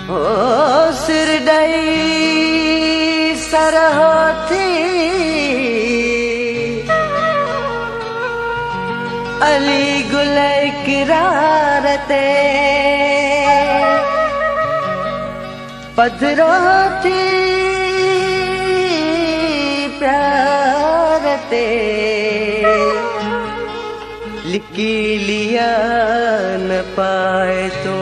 ओ सिर डई सरहोथी अली गुल इकरार ते पधरो थी प्यार ते लिखी लिया न पाए तू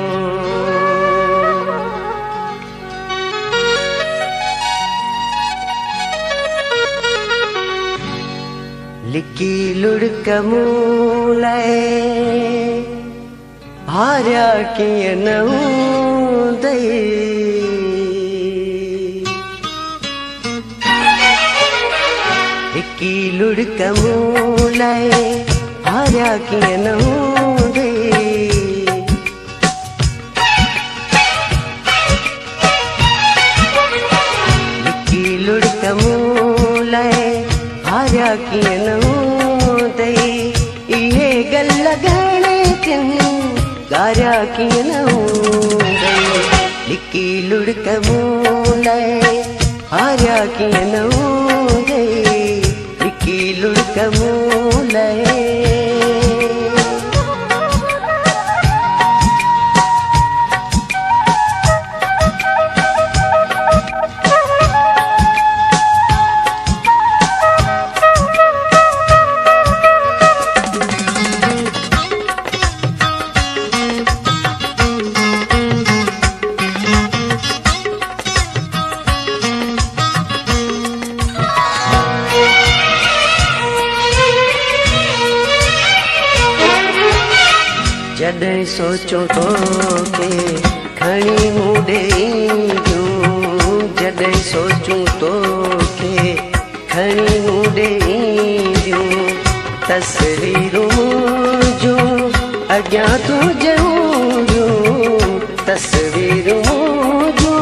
लिखी लुड़क मूलाए हारिया किए नहूं दई लिखी लुड़क मूलाए हारिया किए नहूं दई लिखी लुड़क मूलाए हारिया किए नहूं दई इहे गल घणे थियन गारिया किए नहूं दई लिकी लुड़क मूलाए हारिया किए नहूं दई लिकी लुड़क मूलाए जॾहिं सोचो तो के खणी मुंडे ईंदियूं जॾहिं सोचूं तो के खणी मुंडे ईंदियूं तस्वीरूं मुंहिंजूं अॻियां तुंहिंजूं तस्वीरूं मुंहिंजूं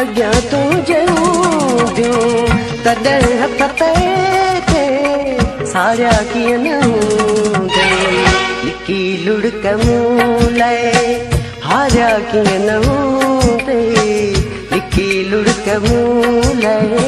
अॻियां तुंहिंजूं तॾहिं हथ ते सारिया कीअं न हूंदई लिकी लुड़क मूलाए हारिया किए नहूं दई लिकी लुड़क मूलाए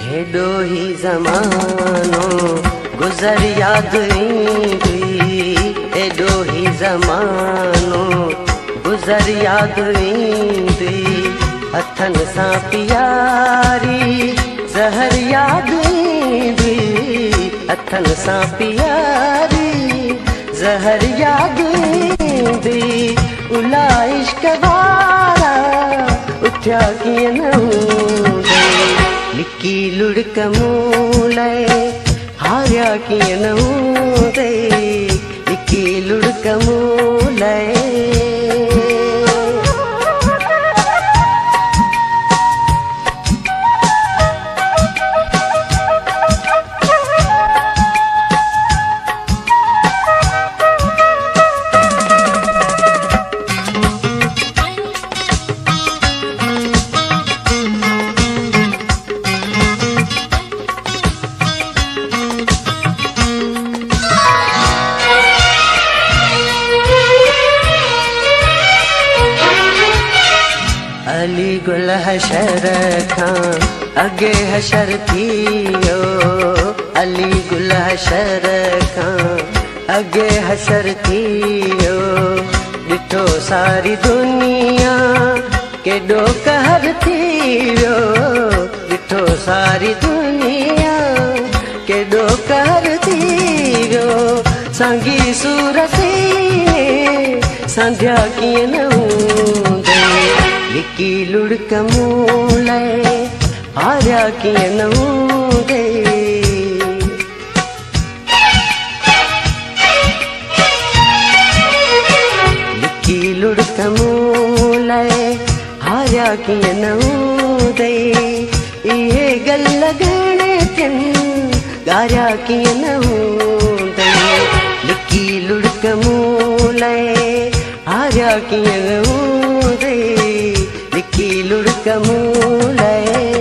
हेॾो ही ज़मानो गुज़र याद ईंदी हेॾो ही ज़मानो गुज़र याद ईंदी हथनि सां पियारी ज़हर याद ईंदी हथनि सां पियारी ज़हर याद ईंदी उला इश्क वारा उथिया कीअं न हूंदई लिकी लुड़क मूलाए हारिया कीअं न हूंदई लिकी लुड़क मूलाए अली गुल हशर खां अगे हशर थियो अली गुल हशर खां अगे हशर थियो ॾिठो सारी दुनिया केॾो कहर थी वियो ॾिठो सारी दुनिया केॾो कहर थी वियो सांगी सूरती संध्या कीअं न हूंदई लिकी लुड़क मूलाए हारिया कीअं न हूंदई लिकी लुड़क मूलाए हारिया कीअं न हूंदई इहे गल घणे थियन गारिया कीअं न हूंदई हारिया कीअं हूंदई लिकी लुड़क मूं लाइ